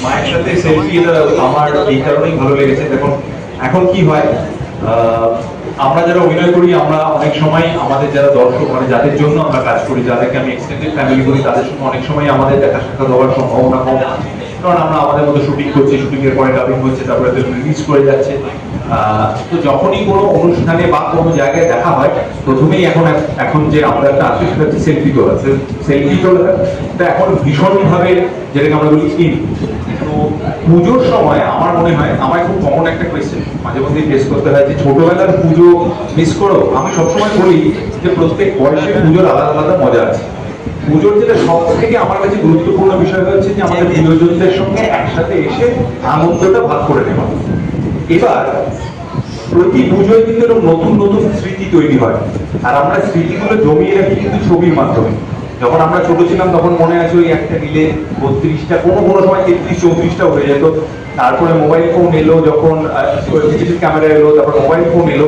মায়ের সাথে সেলফি এটা আমার এই কারণেই ভালো লেগেছে। দেখুন এখন কি হয়, আমরা যারা অভিনয় করি আমরা অনেক সময় আমাদের যারা দর্শক মানে যাদের জন্য আমরা কাজ করি, যাদেরকে আমি এক্সটেন্ডেড ফ্যামিলি করি, তাদের সঙ্গে অনেক সময় আমাদের দেখা সাক্ষাৎ হওয়ার সম্ভাবনা কম, কারণ আমরা আমাদের মতো শুটিং করছি, শুটিং এর পরে ডাবিং হচ্ছে, তারপরে রিলিজ করে যাচ্ছে। তো যখনই কোনো অনুষ্ঠানে বা কোনো জায়গায় দেখা হয়, প্রথমেই এখন যে আমরা একটা আছে সেটা হচ্ছে সেলফি তোলা। সেলফি তোলাটা এখন ভীষণভাবে যেটাকে আমরা বলি ইন। তো পুজোর সময় আমার মনে হয়, আমার খুব কমন একটা কোয়েশ্চেন মাঝে মধ্যে ফেস করতে হয় যে ছোটবেলার পুজো মিস করো। আমি সবসময় বলি যে প্রত্যেক বয়সের পুজোর আলাদা আলাদা মজা আছে। পুজোর যেটা সব থেকে আমার কাছে গুরুত্বপূর্ণ বিষয় হচ্ছে যে আমাদের প্রিয়জনদের সঙ্গে একসাথে এসে আনন্দটা ভাগ করে নেওয়া। এবার প্রতি পুজোয় কিন্তু এরকম নতুন নতুন স্মৃতি তৈরি হয়, আর আমরা স্মৃতিগুলো জমিয়ে রাখি কিন্তু ছবির মাধ্যমে। যখন আমরা ছোট ছিলাম তখন মনে আছে ওই একটা নিলে 32টা, কোনো কোনো সময় 33-34টাও হয়ে যেত। তারপরে মোবাইল ফোন এলো, যখন ডিজিটাল ক্যামেরা এলো, তারপর মোবাইল ফোন এলো।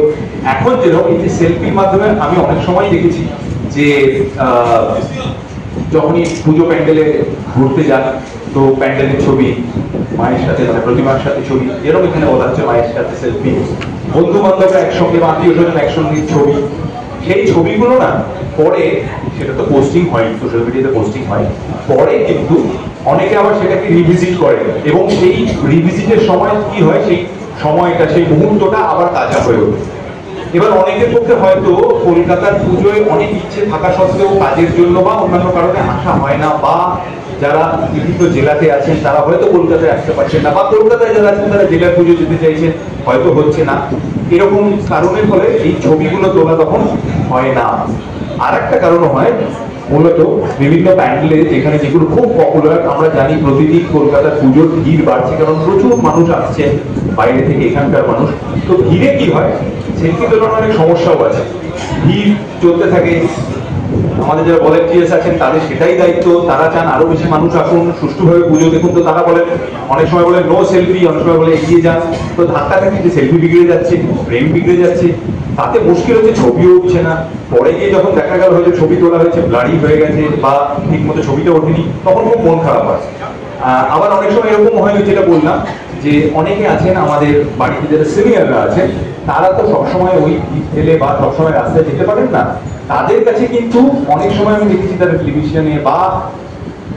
এখন যেরকম এই যে সেলফির মাধ্যমে আমি অনেক সময় দেখেছি যে যখনই পুজো প্যান্ডেলে ঘুরতে যান, তো প্যান্ডেলের ছবি, মায়ের সাথে মানে প্রতিমার সাথে ছবি, এরকম এখানে বলা হচ্ছে মায়ের সাথে সেলফি, বন্ধু বান্ধবরা একসঙ্গে বা আত্মীয় স্বজন একসঙ্গে ছবি। সেই ছবিগুলো না পরে, সেটা তো পোস্টিং হয়, সোশ্যাল মিডিয়াতে পোস্টিং হয়, পরে কিন্তু অনেকে আবার সেটাকে রিভিজিট করে, এবং সেই রিভিজিটের সময় কি হয়, সেই সময়টা, সেই মুহূর্তটা আবার তাজা হয়ে ওঠে। এবার অনেকের পক্ষে হয়তো কলকাতার পুজোয় অনেক ইচ্ছে থাকা সত্ত্বেও কাজের জন্য বা অন্যান্য কারণে আসা হয় না, বা যারা বিভিন্ন জেলাতে আছেন তারা হয়তো কলকাতায় আসতে পারছেন না, বা কলকাতায় যারা আছেন তারা জেলার পুজো যেতে চাইছেন, হয়তো হচ্ছে না। এরকম কারণের ফলে এই ছবিগুলো তোলা তখন হয় না। আর একটা কারণ হয় মূলত বিভিন্ন প্যান্ডেলে, যেখানে যেগুলো খুব পপুলার, আমরা জানি প্রতিদিন কলকাতার পুজোর ভিড় বাড়ছে, কারণ প্রচুর মানুষ আসছে বাইরে থেকে, এখানকার মানুষ। তো ভিড়ে কি হয়, সেলফি তোলার অনেক সমস্যাও আছে। ভিড় চলতে থাকে, আমাদের যারা ভলেন্টিয়ার্স আছেন তাদের সেটাই দায়িত্ব, তারা চান আরো বেশি মানুষ আসুন, সুষ্ঠুভাবে পুজো দেখুন। তো তারা বলেন, অনেক সময় বলে নো সেলফি, অনেক সময় বলে এগিয়ে যান। তো ধাক্কা থাকে যে সেলফি বিগড়ে যাচ্ছে, ফ্রেম বিগড়ে যাচ্ছে, তাতে মুশকিল হচ্ছে ছবিও উঠছে না। পরে গিয়ে যখন দেখা গেল হয়তো ছবি তোলা হয়েছে, ব্লারি হয়ে গেছে বা ঠিক মতো ছবিটা ওঠেনি, তখন খুব মন খারাপ হয়। আবার অনেক সময় এরকম হয়, যেটা বললাম যে অনেকে আছেন আমাদের বাড়িতে যারা সিনিয়ররা আছেন, তারা তো সবসময় ওই ঠেলে বা সবসময় রাস্তায় যেতে পারেন না। তাদের কাছে কিন্তু অনেক সময় আমি দেখেছি তারা টেলিভিশনে বা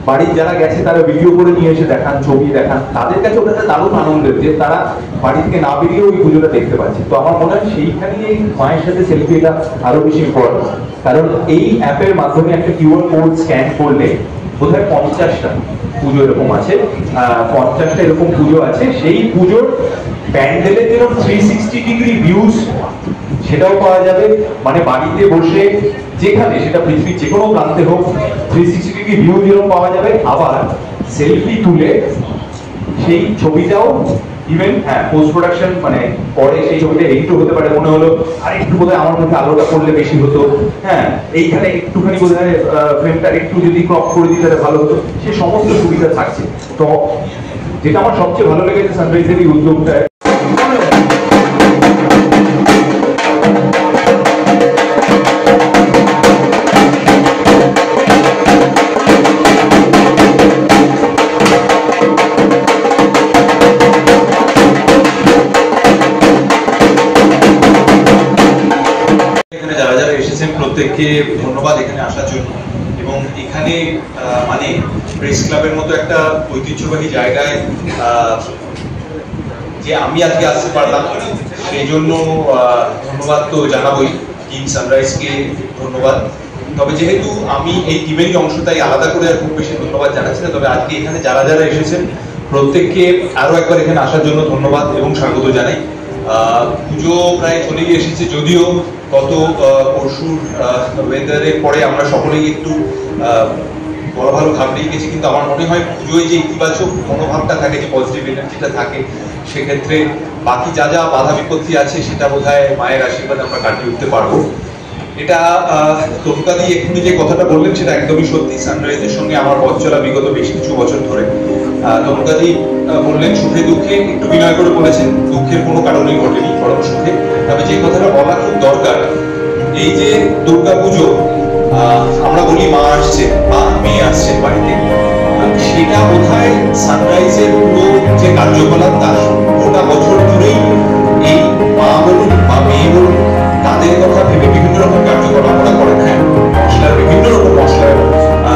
বাড়ির যারা গেছে তারা ভিডিও করে নিয়ে এসে দেখান, ছবি দেখান। তাদের কাছে ওটা দারুণ আনন্দের যে তারা বাড়ি থেকে না বেরিয়ে ওই পুজোটা দেখতে পাচ্ছে। তো আমার মনে হয় সেইখানে এই মায়ের সাথে সেলফিটা আরো বেশি ইম্পর্টেন্ট, কারণ এই অ্যাপের মাধ্যমে একটা কিউআর কোড স্ক্যান করলে বোধহয় 50টা পুজো এরকম আছে, 50টা এরকম পুজো আছে। সেই পুজোর প্যান্ডেলের যেরকম 360 ডিগ্রি ভিউজ, সেটাও পাওয়া যাবে। মানে বাড়িতে বসে যেখানে, সেটা পৃথিবীর যে কোনো প্রান্তে হোক, 360 ডিগ্রি ভিউ যেরকম পাওয়া যাবে। আবার সেলফি তুলে সেই ছবিটাও ইভেন পোস্ট প্রোডাকশন, মানে পরে সেই ছবিটা এডিটও হতে পারে, মনে হলো আর একটু বোধহয় আমার মধ্যে আলোটা করলে বেশি হতো, এইখানে একটুখানি বোধহয় ফ্রেমটা একটু যদি ক্রপ করে দিতে তাহলে ভালো হতো, সে সমস্ত সুবিধা থাকছে। তো যেটা আমার সবচেয়ে ভালো লেগেছে সানরাইজের এই উদ্যোগটা, যারা যারা এসেছেন প্রত্যেককে ধন্যবাদ এখানে আসার জন্য। এবং এখানে মানে প্রেস ক্লাবের মতো একটা ঐতিহ্যবাহী জায়গায় যে আমি আজকে আসতে পারলাম, সেই জন্য ধন্যবাদ তো জানাবোই, টিম সানরাইজকে ধন্যবাদ। তবে যেহেতু আমি এই টিমেরই অংশ, তাই আলাদা করে আর খুব বেশি ধন্যবাদ জানাচ্ছি না। তবে আজকে এখানে যারা যারা এসেছেন প্রত্যেককে আরো একবার এখানে আসার জন্য ধন্যবাদ এবং স্বাগত জানাই। পুজো প্রায় চলেই এসেছে, যদিও গত পরশুর ওয়েদারের পরে আমরা সকলেই একটু বড় ভালো ঘাবড়িয়ে গেছি, কিন্তু আমার মনে হয় পুজোয় যে ইতিবাচক মনোভাবটা থাকে, যে পজিটিভ এনার্জিটা থাকে, সেক্ষেত্রে বাকি যা যা বাধা বিপত্তি আছে সেটা বোধহয় মায়ের আশীর্বাদে আমরা কাটিয়ে উঠতে পারবো। এটা তনুকাদি এক্ষুনি যে কথাটা বললেন সেটা একদমই সত্যি। সানরাইজের সঙ্গে আমার পথ চলা বিগত বেশ কিছু বছর ধরে। তনুকাদি বললেন সুখে দুঃখে, একটু বিনয় করে বলেছেন দুঃখের কোনো কারণেই ঘটেনি, বরং সুখে। তবে যে কথাটা বলা খুব দরকার, এই যে দুর্গা পুজো, আমরা বলি মা আসছে, মা মেয়ে আসছে বাড়িতে, সেটা বোধহয় সানরাইজের পুরো যে কার্যকলাপ তার গোটা বছর ধরেই এই মা বলুন বা মেয়ে বলুন তাদের কথা ভেবে বিভিন্ন রকম কার্যকলাপ ওরা করেন। হ্যাঁ, মশলার বিভিন্ন রকম মশলার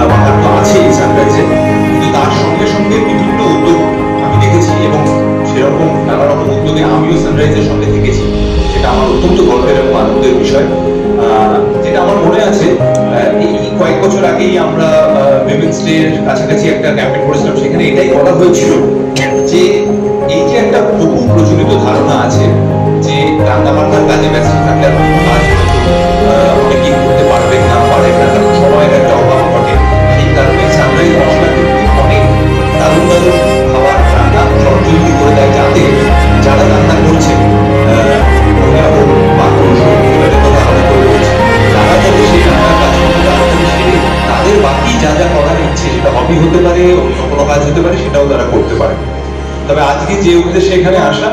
বাহার তো আছেই সানরাইজে, কিন্তু তার সঙ্গে সঙ্গে বিভিন্ন উদ্যোগ আমি দেখেছি এবং সেরকম নানা রকম উদ্যোগে আমিও সানরাইজের সঙ্গে থেকেছি, যেটা আমার অত্যন্ত গর্বের এবং আনন্দের বিষয়। যেটা আমার মনে আছে, এই কয়েক বছর আগেই আমরা উইমেন্স ডে এর কাছাকাছি একটা ক্যাম্পেইন করেছিলাম, সেখানে এটাই বলা হয়েছিল যে এই যে একটা বহু প্রচলিত ধারণা আছে যে রান্না বান্নার কাজে ব্যস্ত থাকলে আর কাজ অনেকেই করতে পারবেন না, পারেন না, কারণ সময়ের একটা অভাব ঘটে। সেই কারণে সানরাইজ মশলা কিন্তু অনেক দারুণ দারুণ খাবার রান্না সহযোগী করে দেয়, যাতে যারা রান্না করছেন মহিলা হোক বা পুরুষ হোক, পরিবারের কথা আমরা করে বলছি, তারা যাতে সেই রান্নার কাজগুলো তাড়াতাড়ি সেরে তাদের বাকি যা যা করার ইচ্ছে, সেটা হবি হতে পারে, অন্য কোনো কাজ হতে পারে, সেটাও তারা করতে পারে। তবে আজকে যে উদ্দেশ্যে এখানে আসা,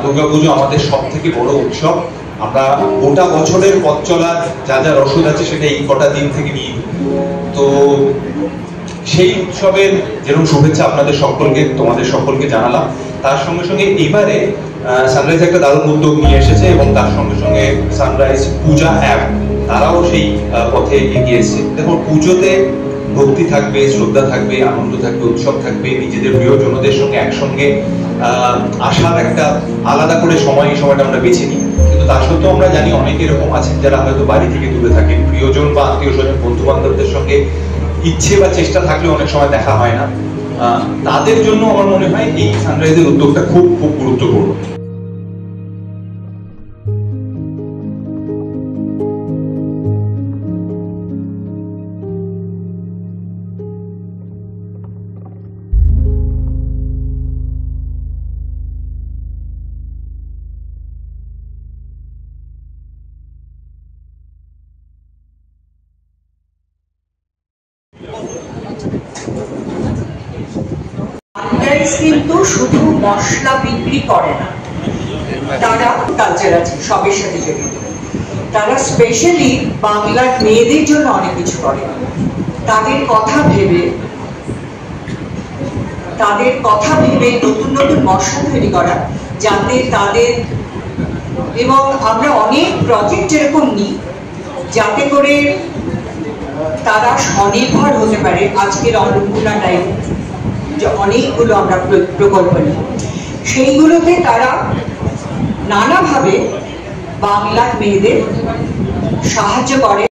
দুর্গাপুজো আমাদের সব থেকে বড় উৎসব। আমরা গোটা বছরের পথ চলার যা যা রসদ আছে সেটা এই কটা দিন থেকে নিয়ে, তো সেই উৎসবের যেরকম শুভেচ্ছা আপনাদের সকলকে, তোমাদের সকলকে জানালাম, তার সঙ্গে সঙ্গে এবারে সানরাইজ একটা দারুণ উদ্যোগ নিয়ে এসেছে এবং তার সঙ্গে সঙ্গে সানরাইজ পূজা অ্যাপ তারাও সেই পথে এগিয়ে এসেছে। দেখো, পুজোতে ভক্তি থাকবে, শ্রদ্ধা থাকবে, আনন্দ থাকবে, উৎসব থাকবে, নিজেদের প্রিয়জনদের সঙ্গে একসঙ্গে আসার একটা আলাদা করে এই সময়টা আমরা বেছে নিই। কিন্তু তা সত্ত্বেও আমরা জানি অনেক এরকম আছেন যারা হয়তো বাড়ি থেকে দূরে থাকেন, প্রিয়জন বা আত্মীয় স্বজন বন্ধু বান্ধবদের সঙ্গে ইচ্ছে বা চেষ্টা থাকলেও অনেক সময় দেখা হয় না। তাদের জন্য আমার মনে হয় এই সানরাইজের উদ্যোগটা খুব খুব গুরুত্বপূর্ণ। কিন্তু শুধু মশলা বিক্রি করে না, তারা কালচার আছে সবের সাথে জড়িত। তারা স্পেশালি বাংলার মেয়েদের জন্য অনেক কিছু করে, তাদের কথা ভেবে নতুন নতুন মশলা তৈরি করা, যাতে তাদের, এবং আমরা অনেক প্রজেক্ট এরকম নিই যাতে করে তারা স্বনির্ভর হতে পারে। আজকের অন্নপূর্ণা টাইপ অনেকগুলো আমরা প্রকল্প নিই, সেইগুলোতে তারা নানাভাবে বাংলার মেয়েদের সাহায্য করে।